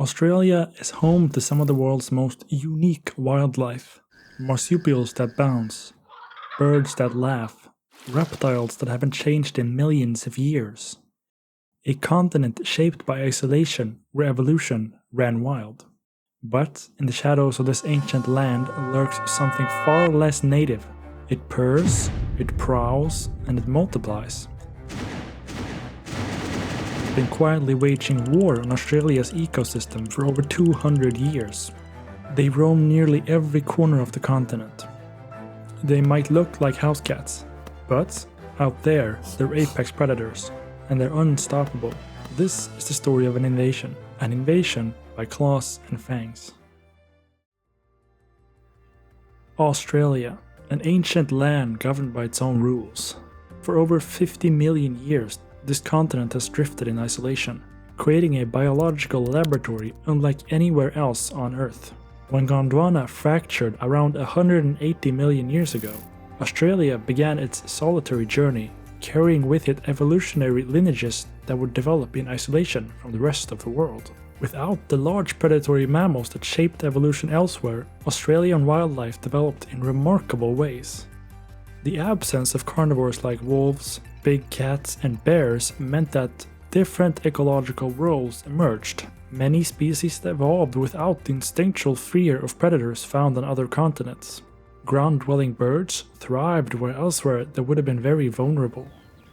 Australia is home to some of the world's most unique wildlife. Marsupials that bounce, birds that laugh, reptiles that haven't changed in millions of years. A continent shaped by isolation where evolution ran wild. But in the shadows of this ancient land lurks something far less native. It purrs, it prowls, and it multiplies. It's been quietly waging war on Australia's ecosystem for over 200 years. They roam nearly every corner of the continent. They might look like house cats, but out there they're apex predators, and they're unstoppable. This is the story of an invasion by claws and fangs. Australia, an ancient land governed by its own rules. For over 50 million years, this continent has drifted in isolation, creating a biological laboratory unlike anywhere else on Earth. When Gondwana fractured around 180 million years ago, Australia began its solitary journey, carrying with it evolutionary lineages that would develop in isolation from the rest of the world. Without the large predatory mammals that shaped evolution elsewhere, Australian wildlife developed in remarkable ways. The absence of carnivores like wolves, big cats, and bears meant that different ecological roles emerged. Many species evolved without the instinctual fear of predators found on other continents. Ground-dwelling birds thrived where elsewhere they would have been very vulnerable.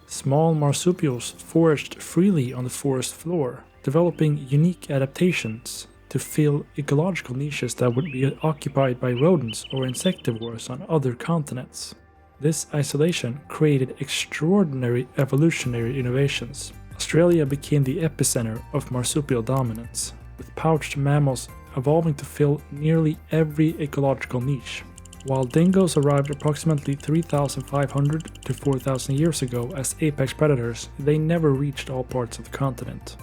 Small marsupials foraged freely on the forest floor, developing unique adaptations to fill ecological niches that would be occupied by rodents or insectivores on other continents. This isolation created extraordinary evolutionary innovations. Australia became the epicenter of marsupial dominance, with pouched mammals evolving to fill nearly every ecological niche. While dingoes arrived approximately 3,500 to 4,000 years ago as apex predators, they never reached all parts of the continent.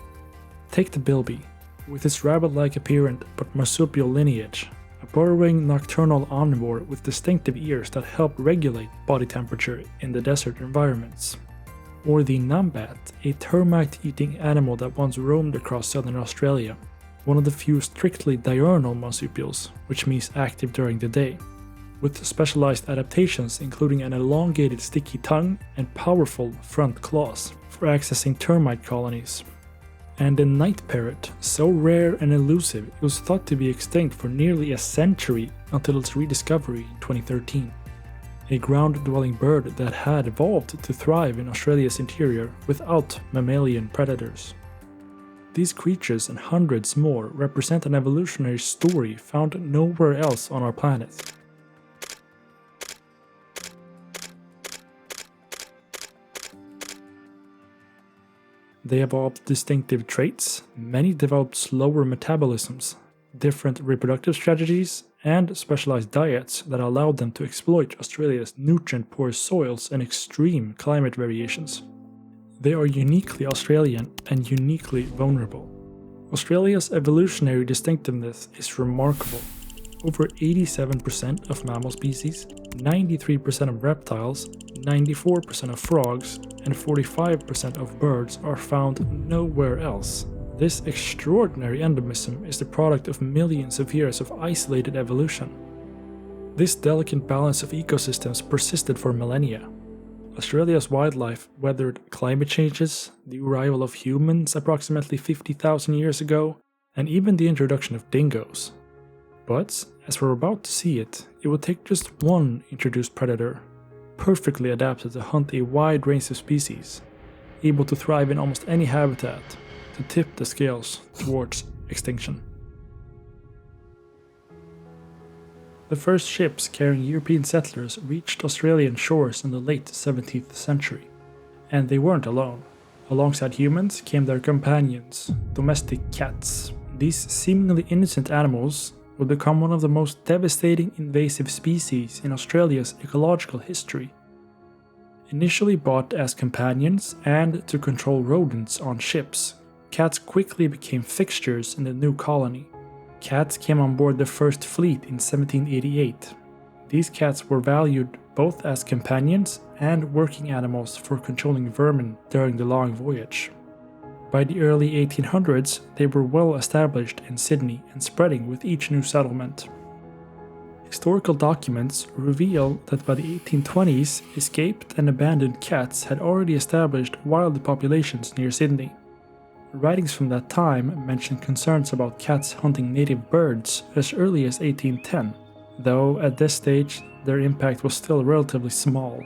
Take the bilby, with its rabbit-like appearance but marsupial lineage, a burrowing nocturnal omnivore with distinctive ears that help regulate body temperature in the desert environments. Or the numbat, a termite-eating animal that once roamed across southern Australia, one of the few strictly diurnal marsupials, which means active during the day, with specialized adaptations including an elongated sticky tongue and powerful front claws for accessing termite colonies. And the night parrot, so rare and elusive it was thought to be extinct for nearly a century until its rediscovery in 2013. A ground-dwelling bird that had evolved to thrive in Australia's interior without mammalian predators. These creatures and hundreds more represent an evolutionary story found nowhere else on our planet. They evolved distinctive traits, many developed slower metabolisms, different reproductive strategies, and specialized diets that allowed them to exploit Australia's nutrient-poor soils and extreme climate variations. They are uniquely Australian and uniquely vulnerable. Australia's evolutionary distinctiveness is remarkable. Over 87% of mammal species, 93% of reptiles, 94% of frogs, and 45% of birds are found nowhere else. This extraordinary endemism is the product of millions of years of isolated evolution. This delicate balance of ecosystems persisted for millennia. Australia's wildlife weathered climate changes, the arrival of humans approximately 50,000 years ago, and even the introduction of dingoes. But, as we're about to see it would take just one introduced predator, perfectly adapted to hunt a wide range of species, able to thrive in almost any habitat, to tip the scales towards extinction. The first ships carrying European settlers reached Australian shores in the late 17th century, and they weren't alone. Alongside humans came their companions, domestic cats. These seemingly innocent animals would become one of the most devastating invasive species in Australia's ecological history. Initially bought as companions and to control rodents on ships, cats quickly became fixtures in the new colony. Cats came on board the first fleet in 1788. These cats were valued both as companions and working animals for controlling vermin during the long voyage. By the early 1800s, they were well established in Sydney and spreading with each new settlement. Historical documents reveal that by the 1820s, escaped and abandoned cats had already established wild populations near Sydney. Writings from that time mention concerns about cats hunting native birds as early as 1810, though at this stage their impact was still relatively small.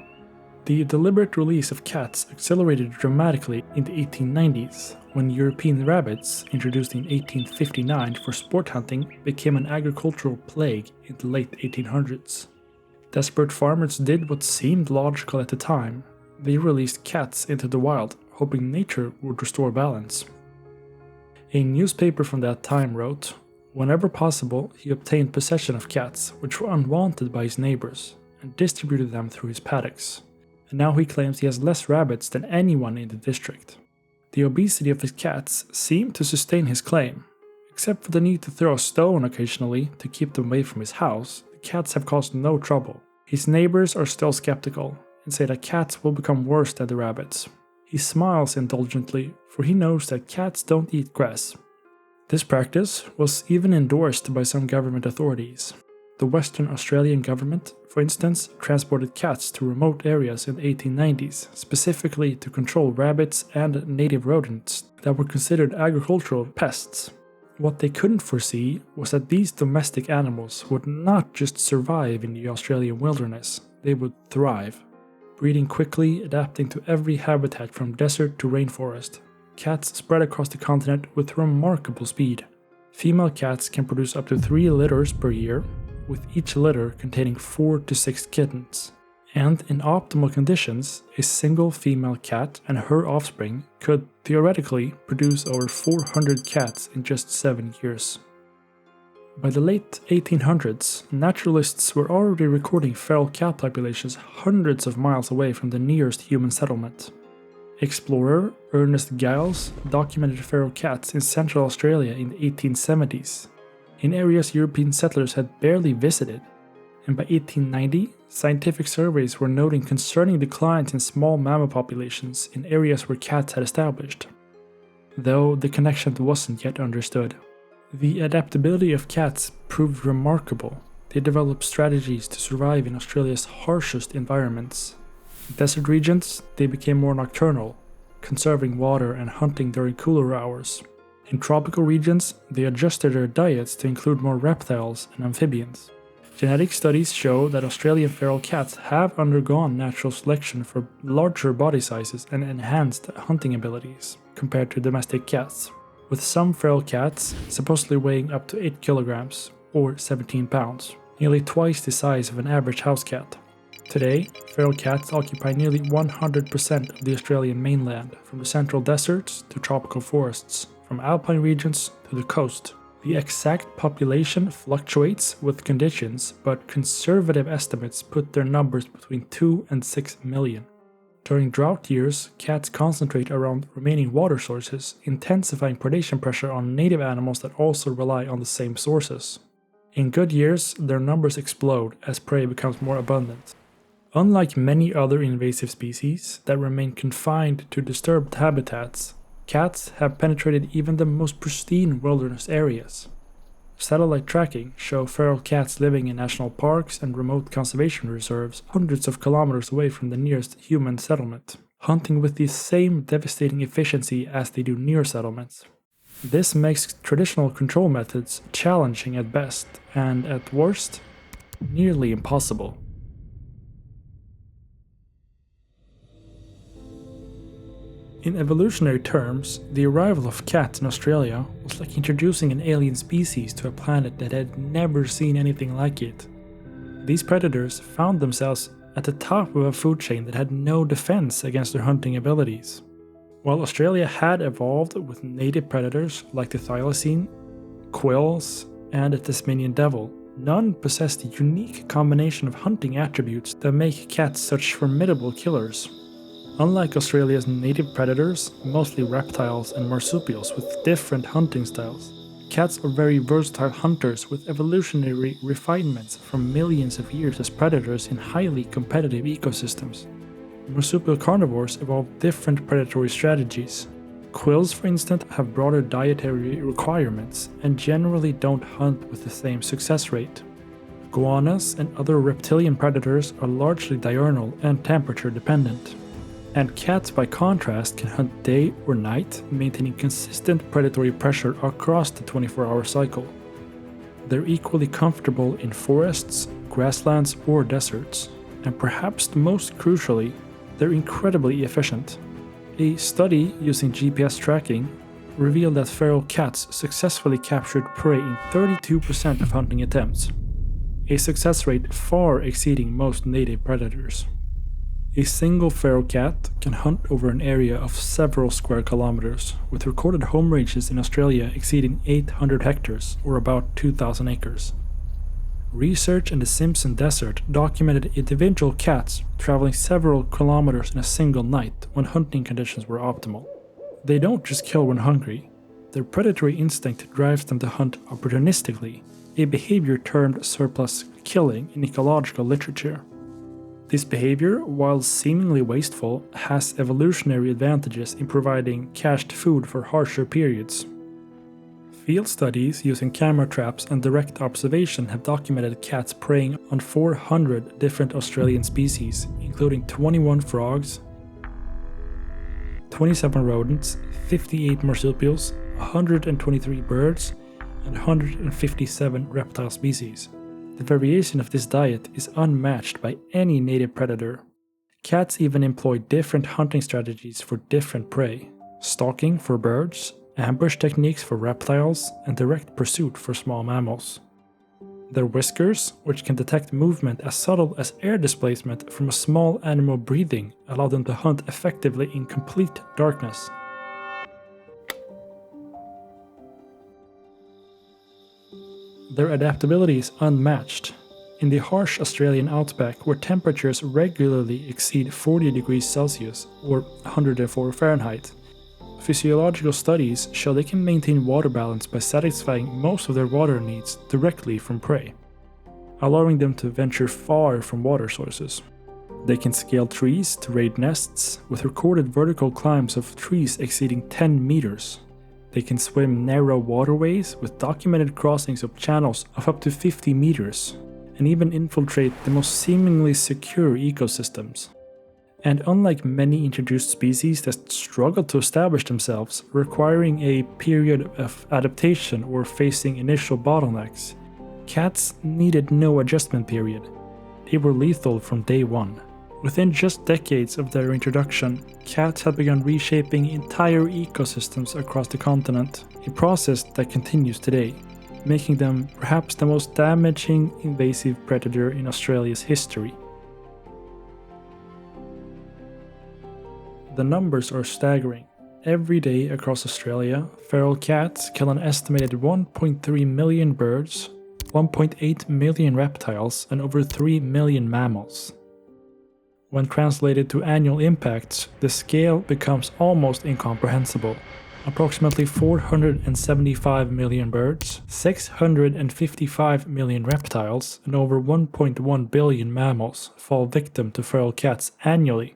The deliberate release of cats accelerated dramatically in the 1890s, when European rabbits, introduced in 1859 for sport hunting, became an agricultural plague in the late 1800s. Desperate farmers did what seemed logical at the time. They released cats into the wild, hoping nature would restore balance. A newspaper from that time wrote, "Whenever possible, he obtained possession of cats which were unwanted by his neighbors, and distributed them through his paddocks. And now he claims he has less rabbits than anyone in the district." The obesity of his cats seemed to sustain his claim. Except for the need to throw a stone occasionally to keep them away from his house, the cats have caused no trouble. His neighbors are still skeptical and say that cats will become worse than the rabbits. He smiles indulgently, for he knows that cats don't eat grass. This practice was even endorsed by some government authorities. The Western Australian government, for instance, transported cats to remote areas in the 1890s, specifically to control rabbits and native rodents that were considered agricultural pests. What they couldn't foresee was that these domestic animals would not just survive in the Australian wilderness, they would thrive. Breeding quickly, adapting to every habitat from desert to rainforest, cats spread across the continent with remarkable speed. Female cats can produce up to 3 litters per year, with each litter containing 4 to 6 kittens. And in optimal conditions, a single female cat and her offspring could theoretically produce over 400 cats in just 7 years. By the late 1800s, naturalists were already recording feral cat populations hundreds of miles away from the nearest human settlement. Explorer Ernest Giles documented feral cats in Central Australia in the 1870s, in areas European settlers had barely visited, and by 1890, scientific surveys were noting concerning declines in small mammal populations in areas where cats had established, though the connection wasn't yet understood. The adaptability of cats proved remarkable. They developed strategies to survive in Australia's harshest environments. In desert regions, they became more nocturnal, conserving water and hunting during cooler hours. In tropical regions, they adjusted their diets to include more reptiles and amphibians. Genetic studies show that Australian feral cats have undergone natural selection for larger body sizes and enhanced hunting abilities compared to domestic cats, with some feral cats supposedly weighing up to 8 kilograms or 17 pounds, nearly twice the size of an average house cat. Today, feral cats occupy nearly 100% of the Australian mainland, from the central deserts to tropical forests, from alpine regions to the coast. The exact population fluctuates with conditions, but conservative estimates put their numbers between 2 and 6 million. During drought years, cats concentrate around remaining water sources, intensifying predation pressure on native animals that also rely on the same sources. In good years, their numbers explode as prey becomes more abundant. Unlike many other invasive species that remain confined to disturbed habitats, cats have penetrated even the most pristine wilderness areas. Satellite tracking show feral cats living in national parks and remote conservation reserves hundreds of kilometers away from the nearest human settlement, hunting with the same devastating efficiency as they do near settlements. This makes traditional control methods challenging at best, and at worst, nearly impossible. In evolutionary terms, the arrival of cats in Australia was like introducing an alien species to a planet that had never seen anything like it. These predators found themselves at the top of a food chain that had no defense against their hunting abilities. While Australia had evolved with native predators like the thylacine, quolls, and the Tasmanian devil, none possessed the unique combination of hunting attributes that make cats such formidable killers. Unlike Australia's native predators, mostly reptiles and marsupials with different hunting styles, cats are very versatile hunters with evolutionary refinements from millions of years as predators in highly competitive ecosystems. Marsupial carnivores evolved different predatory strategies. Quills, for instance, have broader dietary requirements and generally don't hunt with the same success rate. Iguanas and other reptilian predators are largely diurnal and temperature dependent. And cats, by contrast, can hunt day or night, maintaining consistent predatory pressure across the 24-hour cycle. They're equally comfortable in forests, grasslands, or deserts, and perhaps most crucially, they're incredibly efficient. A study using GPS tracking revealed that feral cats successfully captured prey in 32% of hunting attempts, a success rate far exceeding most native predators. A single feral cat can hunt over an area of several square kilometers, with recorded home ranges in Australia exceeding 800 hectares, or about 2,000 acres. Research in the Simpson Desert documented individual cats traveling several kilometers in a single night when hunting conditions were optimal. They don't just kill when hungry. Their predatory instinct drives them to hunt opportunistically, a behavior termed surplus killing in ecological literature. This behavior, while seemingly wasteful, has evolutionary advantages in providing cached food for harsher periods. Field studies using camera traps and direct observation have documented cats preying on 400 different Australian species, including 21 frogs, 27 rodents, 58 marsupials, 123 birds, and 157 reptile species. The variation of this diet is unmatched by any native predator. Cats even employ different hunting strategies for different prey: stalking for birds, ambush techniques for reptiles, and direct pursuit for small mammals. Their whiskers, which can detect movement as subtle as air displacement from a small animal breathing, allow them to hunt effectively in complete darkness. Their adaptability is unmatched. In the harsh Australian outback, where temperatures regularly exceed 40 degrees Celsius or 104 Fahrenheit, physiological studies show they can maintain water balance by satisfying most of their water needs directly from prey, allowing them to venture far from water sources. They can scale trees to raid nests, with recorded vertical climbs of trees exceeding 10 meters. They can swim narrow waterways with documented crossings of channels of up to 50 meters, and even infiltrate the most seemingly secure ecosystems. And unlike many introduced species that struggle to establish themselves, requiring a period of adaptation or facing initial bottlenecks, cats needed no adjustment period. They were lethal from day one. Within just decades of their introduction, cats had begun reshaping entire ecosystems across the continent, a process that continues today, making them perhaps the most damaging invasive predator in Australia's history. The numbers are staggering. Every day across Australia, feral cats kill an estimated 1.3 million birds, 1.8 million reptiles, and over 3 million mammals. When translated to annual impacts, the scale becomes almost incomprehensible. Approximately 475 million birds, 655 million reptiles, and over 1.1 billion mammals fall victim to feral cats annually.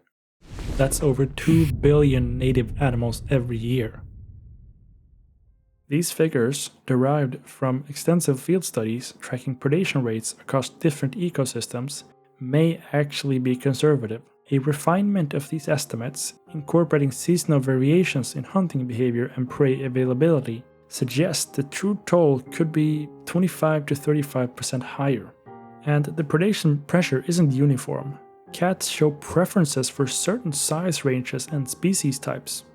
That's over 2 billion native animals every year. These figures, derived from extensive field studies tracking predation rates across different ecosystems, may actually be conservative. A refinement of these estimates, incorporating seasonal variations in hunting behavior and prey availability, suggests the true toll could be 25 to 35% higher. And the predation pressure isn't uniform. Cats show preferences for certain size ranges and species types.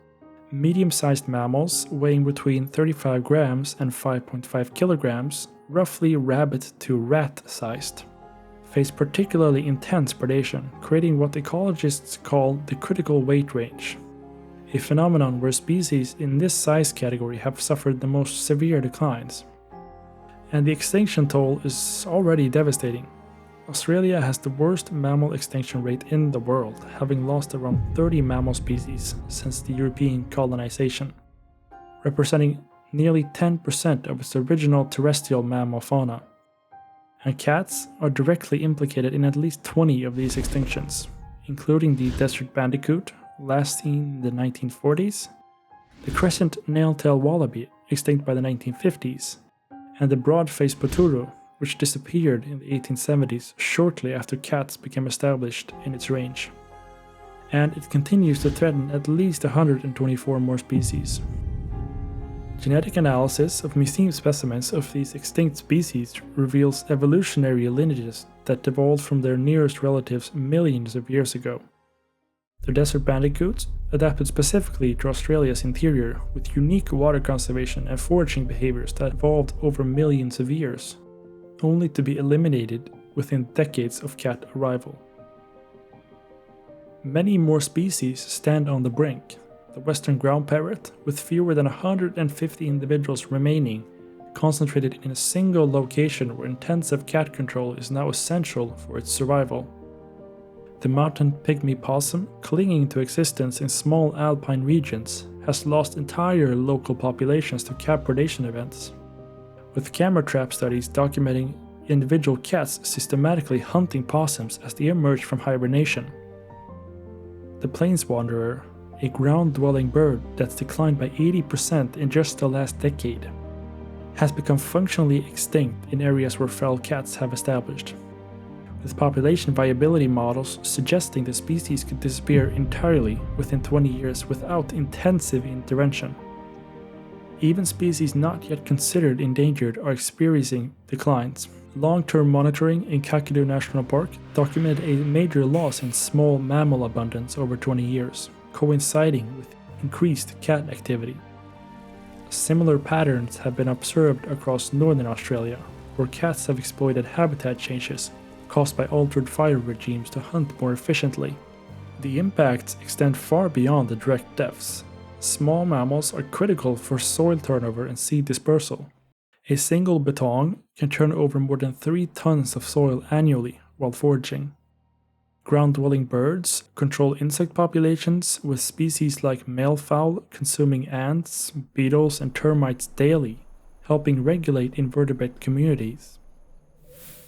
Medium-sized mammals, weighing between 35 grams and 5.5 kilograms, roughly rabbit to rat-sized, face particularly intense predation, creating what ecologists call the critical weight range, a phenomenon where species in this size category have suffered the most severe declines. And the extinction toll is already devastating. Australia has the worst mammal extinction rate in the world, having lost around 30 mammal species since the European colonization, representing nearly 10% of its original terrestrial mammal fauna. And cats are directly implicated in at least 20 of these extinctions, including the desert bandicoot, last seen in the 1940s, the crescent nail-tailed wallaby, extinct by the 1950s, and the broad-faced poturo, which disappeared in the 1870s shortly after cats became established in its range. And it continues to threaten at least 124 more species. Genetic analysis of museum specimens of these extinct species reveals evolutionary lineages that evolved from their nearest relatives millions of years ago. The desert bandicoots adapted specifically to Australia's interior with unique water conservation and foraging behaviors that evolved over millions of years, only to be eliminated within decades of cat arrival. Many more species stand on the brink. The western ground parrot, with fewer than 150 individuals remaining, concentrated in a single location where intensive cat control is now essential for its survival. The mountain pygmy possum, clinging to existence in small alpine regions, has lost entire local populations to cat predation events, with camera trap studies documenting individual cats systematically hunting possums as they emerge from hibernation. The plains wanderer, a ground-dwelling bird that's declined by 80% in just the last decade, has become functionally extinct in areas where feral cats have established, with population viability models suggesting the species could disappear entirely within 20 years without intensive intervention. Even species not yet considered endangered are experiencing declines. Long-term monitoring in Kakadu National Park documented a major loss in small mammal abundance over 20 years, coinciding with increased cat activity. Similar patterns have been observed across northern Australia, where cats have exploited habitat changes caused by altered fire regimes to hunt more efficiently. The impacts extend far beyond the direct deaths. Small mammals are critical for soil turnover and seed dispersal. A single bettong can turn over more than 3 tons of soil annually while foraging. Ground-dwelling birds control insect populations, with species like malefowl consuming ants, beetles, and termites daily, helping regulate invertebrate communities.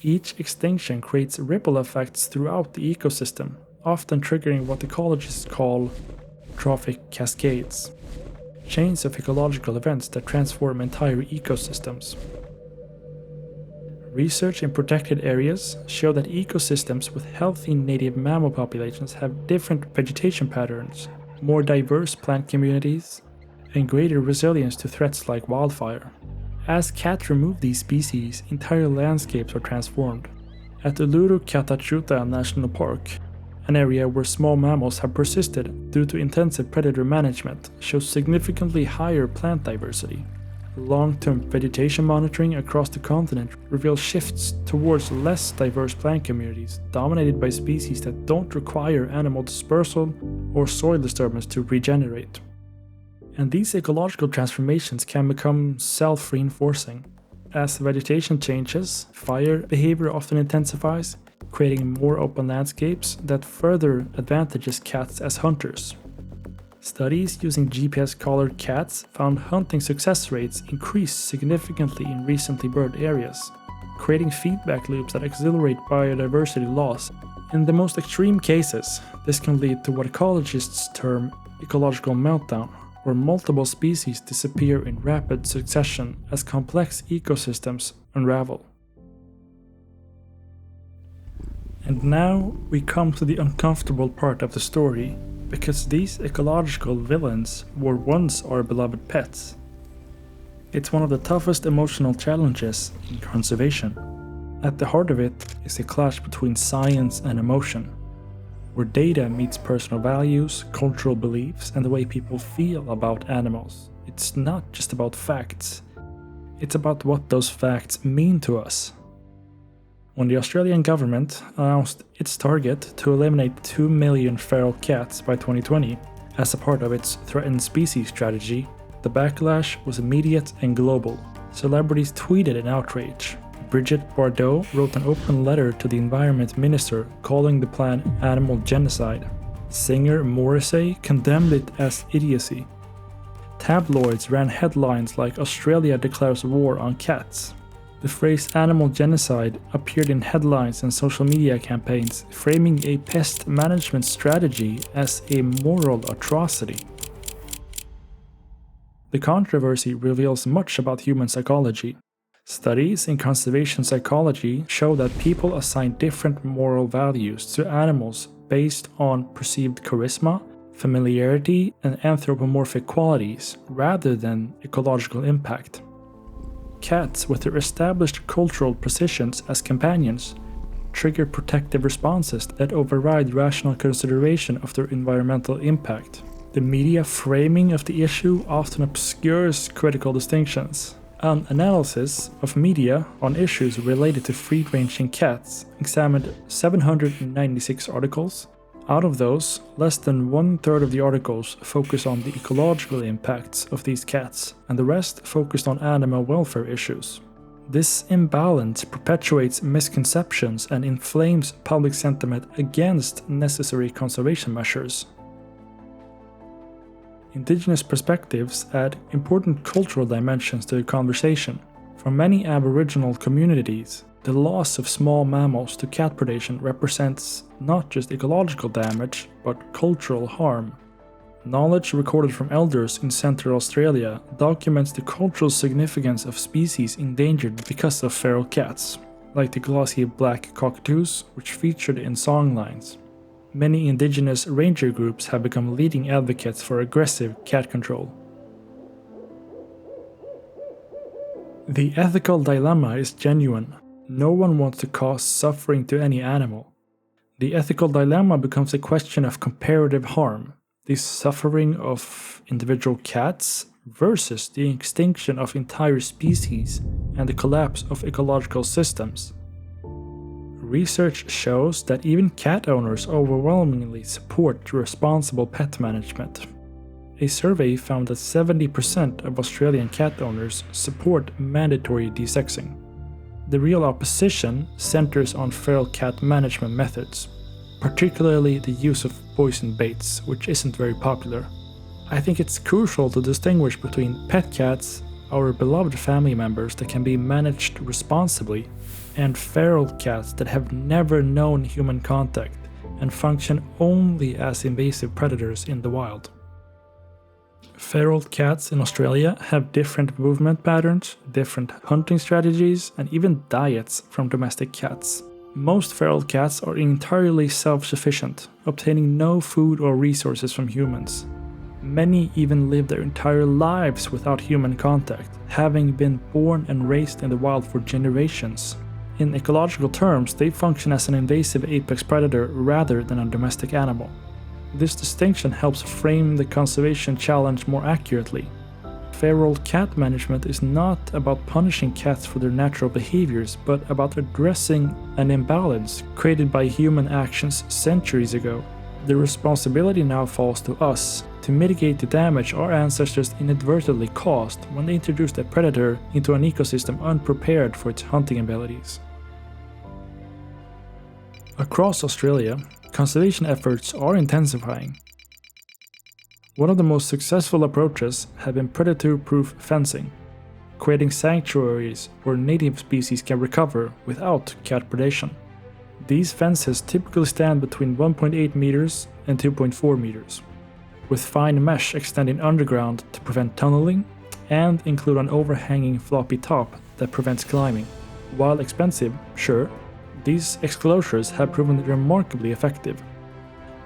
Each extinction creates ripple effects throughout the ecosystem, often triggering what ecologists call trophic cascades, chains of ecological events that transform entire ecosystems. Research in protected areas show that ecosystems with healthy native mammal populations have different vegetation patterns, more diverse plant communities, and greater resilience to threats like wildfire. As cats remove these species, entire landscapes are transformed. At Uluru Katachuta National Park, an area where small mammals have persisted due to intensive predator management, shows significantly higher plant diversity. Long-term vegetation monitoring across the continent reveals shifts towards less diverse plant communities dominated by species that don't require animal dispersal or soil disturbance to regenerate. And these ecological transformations can become self-reinforcing. As vegetation changes, fire behavior often intensifies, creating more open landscapes that further advantages cats as hunters. Studies using GPS-collared cats found hunting success rates increase significantly in recently bird areas, creating feedback loops that accelerate biodiversity loss. In the most extreme cases, this can lead to what ecologists term ecological meltdown, where multiple species disappear in rapid succession as complex ecosystems unravel. And now we come to the uncomfortable part of the story, because these ecological villains were once our beloved pets. It's one of the toughest emotional challenges in conservation. At the heart of it is a clash between science and emotion, where data meets personal values, cultural beliefs, and the way people feel about animals. It's not just about facts, it's about what those facts mean to us. When the Australian government announced its target to eliminate 2 million feral cats by 2020 as a part of its threatened species strategy, the backlash was immediate and global. Celebrities tweeted in outrage. Brigitte Bardot wrote an open letter to the Environment Minister calling the plan animal genocide. Singer Morrissey condemned it as idiocy. Tabloids ran headlines like "Australia declares war on cats." The phrase animal genocide appeared in headlines and social media campaigns, framing a pest management strategy as a moral atrocity. The controversy reveals much about human psychology. Studies in conservation psychology show that people assign different moral values to animals based on perceived charisma, familiarity, and anthropomorphic qualities rather than ecological impact. Cats, with their established cultural positions as companions, trigger protective responses that override rational consideration of their environmental impact. The media framing of the issue often obscures critical distinctions. An analysis of media on issues related to free-ranging cats examined 796 articles. Out of those, less than 1/3 of the articles focus on the ecological impacts of these cats, and the rest focused on animal welfare issues. This imbalance perpetuates misconceptions and inflames public sentiment against necessary conservation measures. Indigenous perspectives add important cultural dimensions to the conversation. For many Aboriginal communities, the loss of small mammals to cat predation represents not just ecological damage, but cultural harm. Knowledge recorded from elders in Central Australia documents the cultural significance of species endangered because of feral cats, like the glossy black cockatoos, which featured in songlines. Many indigenous ranger groups have become leading advocates for aggressive cat control. The ethical dilemma is genuine. No one wants to cause suffering to any animal. The ethical dilemma becomes a question of comparative harm, the suffering of individual cats versus the extinction of entire species and the collapse of ecological systems. Research shows that even cat owners overwhelmingly support responsible pet management. A survey found that 70% of Australian cat owners support mandatory desexing. The real opposition centers on feral cat management methods, particularly the use of poison baits, which isn't very popular. I think it's crucial to distinguish between pet cats, our beloved family members that can be managed responsibly, and feral cats that have never known human contact and function only as invasive predators in the wild. Feral cats in Australia have different movement patterns, different hunting strategies, and even diets from domestic cats. Most feral cats are entirely self-sufficient, obtaining no food or resources from humans. Many even live their entire lives without human contact, having been born and raised in the wild for generations. In ecological terms, they function as an invasive apex predator rather than a domestic animal. This distinction helps frame the conservation challenge more accurately. Feral cat management is not about punishing cats for their natural behaviors, but about addressing an imbalance created by human actions centuries ago. The responsibility now falls to us to mitigate the damage our ancestors inadvertently caused when they introduced a predator into an ecosystem unprepared for its hunting abilities. Across Australia, conservation efforts are intensifying. One of the most successful approaches have been predator-proof fencing, creating sanctuaries where native species can recover without cat predation. These fences typically stand between 1.8 meters and 2.4 meters, with fine mesh extending underground to prevent tunneling and include an overhanging floppy top that prevents climbing. While expensive, sure, these exclosures have proven remarkably effective.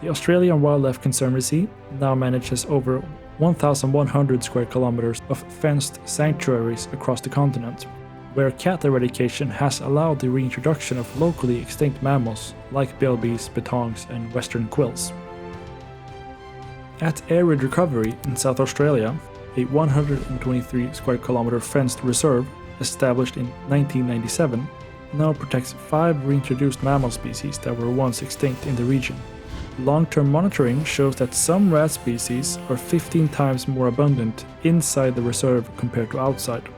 The Australian Wildlife Conservancy now manages over 1,100 square kilometers of fenced sanctuaries across the continent, where cat eradication has allowed the reintroduction of locally extinct mammals like bilbies, bitongs, and western quills. At Arid Recovery in South Australia, a 123 square kilometer fenced reserve established in 1997 now protects 5 reintroduced mammal species that were once extinct in the region. Long-term monitoring shows that some rat species are 15 times more abundant inside the reserve compared to outside.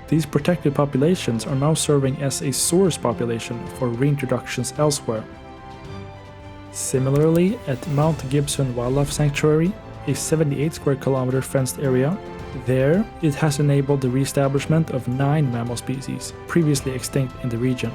These protected populations are now serving as a source population for reintroductions elsewhere. Similarly, at Mount Gibson Wildlife Sanctuary, a 78 square kilometer fenced area, there it has enabled the re-establishment of 9 mammal species previously extinct in the region.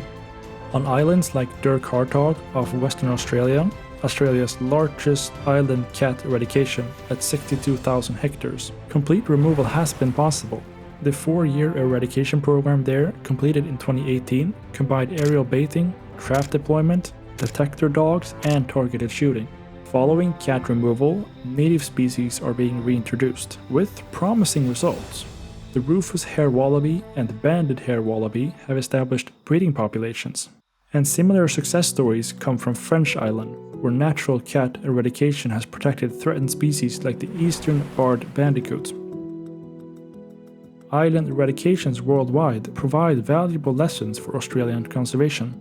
On islands like Dirk Hartog off Western Australia, Australia's largest island cat eradication at 62,000 hectares. Complete removal has been possible. The 4-year eradication program there, completed in 2018, combined aerial baiting, trap deployment, detector dogs, and targeted shooting. Following cat removal, native species are being reintroduced, with promising results. The rufous hair wallaby and the banded hair wallaby have established breeding populations. And similar success stories come from French Island, where natural cat eradication has protected threatened species like the eastern barred bandicoot. Island eradications worldwide provide valuable lessons for Australian conservation.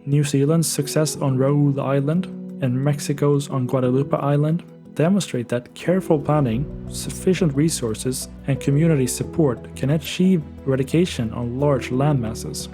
New Zealand's success on Raoul Island and Mexico's on Guadalupe Island demonstrate that careful planning, sufficient resources, and community support can achieve eradication on large landmasses.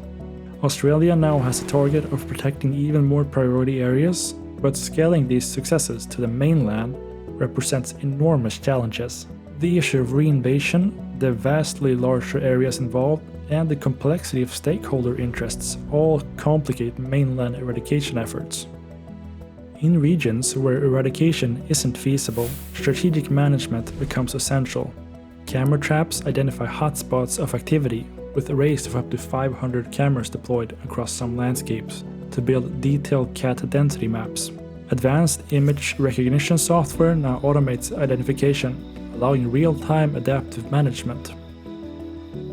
Australia now has a target of protecting even more priority areas, but scaling these successes to the mainland represents enormous challenges. The issue of reinvasion, the vastly larger areas involved, and the complexity of stakeholder interests all complicate mainland eradication efforts. In regions where eradication isn't feasible, strategic management becomes essential. Camera traps identify hotspots of activity, with arrays of up to 500 cameras deployed across some landscapes to build detailed cat density maps. Advanced image recognition software now automates identification, allowing real-time adaptive management.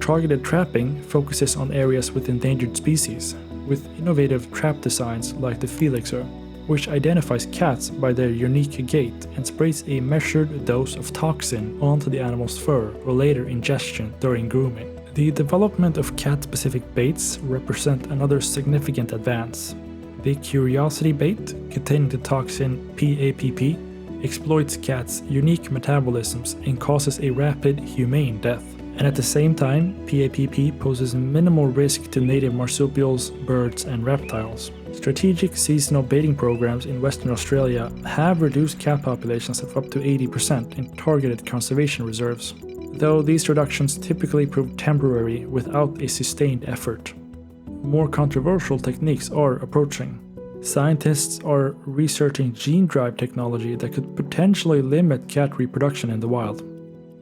Targeted trapping focuses on areas with endangered species, with innovative trap designs like the Felixer, which identifies cats by their unique gait and sprays a measured dose of toxin onto the animal's fur for later ingestion during grooming. The development of cat-specific baits represent another significant advance. The Curiosity bait, containing the toxin PAPP, exploits cats' unique metabolisms and causes a rapid, humane death. And at the same time, PAPP poses minimal risk to native marsupials, birds, and reptiles. Strategic seasonal baiting programs in Western Australia have reduced cat populations of up to 80% in targeted conservation reserves, though these reductions typically prove temporary without a sustained effort. More controversial techniques are approaching. Scientists are researching gene-drive technology that could potentially limit cat reproduction in the wild,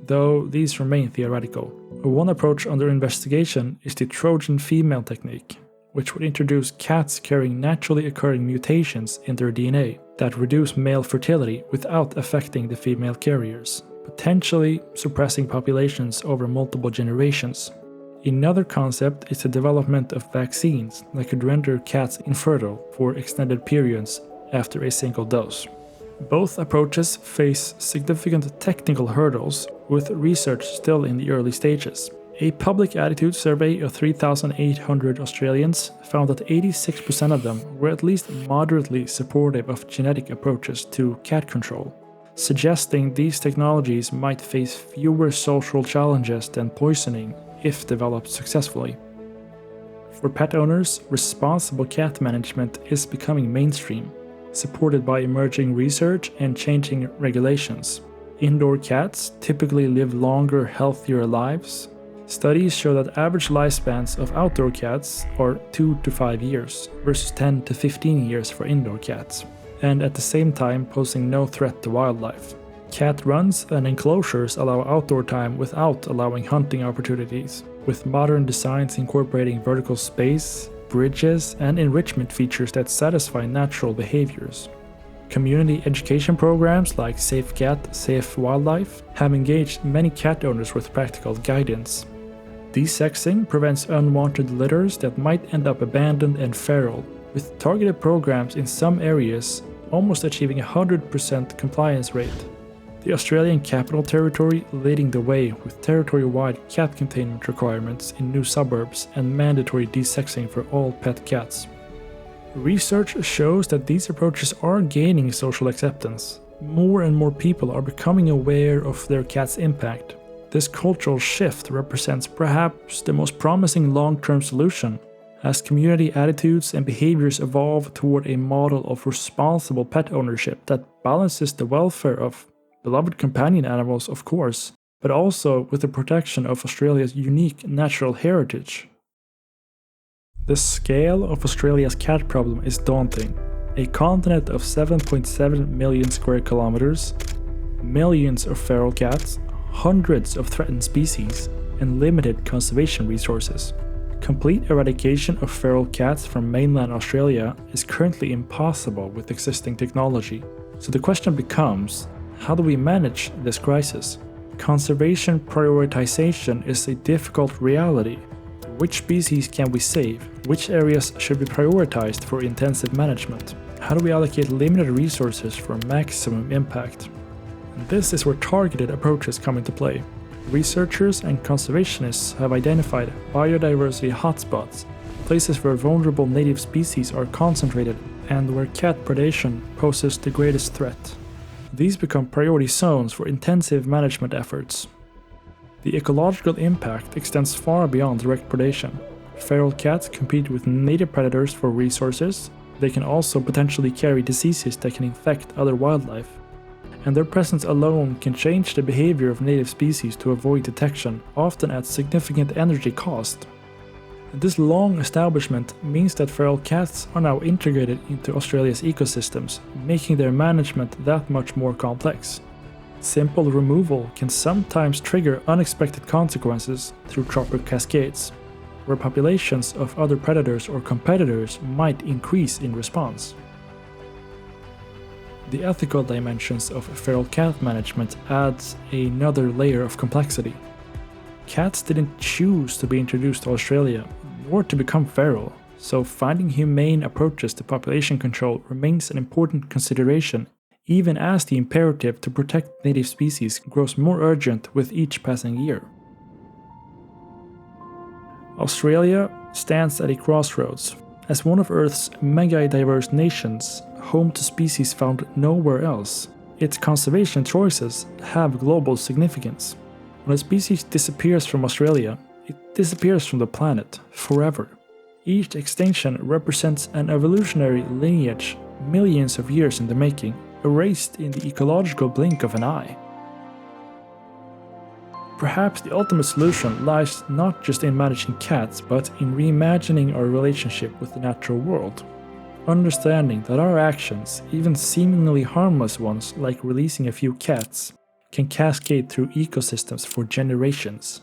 though these remain theoretical. One approach under investigation is the Trojan female technique, which would introduce cats carrying naturally occurring mutations in their DNA that reduce male fertility without affecting the female carriers, potentially suppressing populations over multiple generations. Another concept is the development of vaccines that could render cats infertile for extended periods after a single dose. Both approaches face significant technical hurdles, with research still in the early stages. A public attitude survey of 3,800 Australians found that 86% of them were at least moderately supportive of genetic approaches to cat control, suggesting these technologies might face fewer social challenges than poisoning if developed successfully. For pet owners, responsible cat management is becoming mainstream, supported by emerging research and changing regulations. Indoor cats typically live longer, healthier lives. Studies show that average lifespans of outdoor cats are 2 to 5 years, versus 10 to 15 years for indoor cats, and at the same time posing no threat to wildlife. Cat runs and enclosures allow outdoor time without allowing hunting opportunities, with modern designs incorporating vertical space, bridges, and enrichment features that satisfy natural behaviors. Community education programs like Safe Cat, Safe Wildlife have engaged many cat owners with practical guidance. Desexing prevents unwanted litters that might end up abandoned and feral, with targeted programs in some areas almost achieving a 100% compliance rate. The Australian Capital Territory leading the way with territory-wide cat containment requirements in new suburbs and mandatory desexing for all pet cats. Research shows that these approaches are gaining social acceptance. More and more people are becoming aware of their cat's impact. This cultural shift represents perhaps the most promising long-term solution, as community attitudes and behaviors evolve toward a model of responsible pet ownership that balances the welfare of beloved companion animals, of course, but also with the protection of Australia's unique natural heritage. The scale of Australia's cat problem is daunting, a continent of 7.7 million square kilometers, millions of feral cats, hundreds of threatened species, and limited conservation resources. Complete eradication of feral cats from mainland Australia is currently impossible with existing technology. So the question becomes, how do we manage this crisis? Conservation prioritization is a difficult reality. Which species can we save? Which areas should be prioritized for intensive management? How do we allocate limited resources for maximum impact? And this is where targeted approaches come into play. Researchers and conservationists have identified biodiversity hotspots, places where vulnerable native species are concentrated and where cat predation poses the greatest threat. These become priority zones for intensive management efforts. The ecological impact extends far beyond direct predation. Feral cats compete with native predators for resources. They can also potentially carry diseases that can infect other wildlife. And their presence alone can change the behavior of native species to avoid detection, often at significant energy cost. This long establishment means that feral cats are now integrated into Australia's ecosystems, making their management that much more complex. Simple removal can sometimes trigger unexpected consequences through trophic cascades, where populations of other predators or competitors might increase in response. The ethical dimensions of feral cat management adds another layer of complexity. Cats didn't choose to be introduced to Australia, nor to become feral, so finding humane approaches to population control remains an important consideration, even as the imperative to protect native species grows more urgent with each passing year. Australia stands at a crossroads. As one of Earth's mega-diverse nations, home to species found nowhere else, its conservation choices have global significance. When a species disappears from Australia, it disappears from the planet forever. Each extinction represents an evolutionary lineage millions of years in the making, erased in the ecological blink of an eye. Perhaps the ultimate solution lies not just in managing cats, but in reimagining our relationship with the natural world. Understanding that our actions, even seemingly harmless ones like releasing a few cats, can cascade through ecosystems for generations.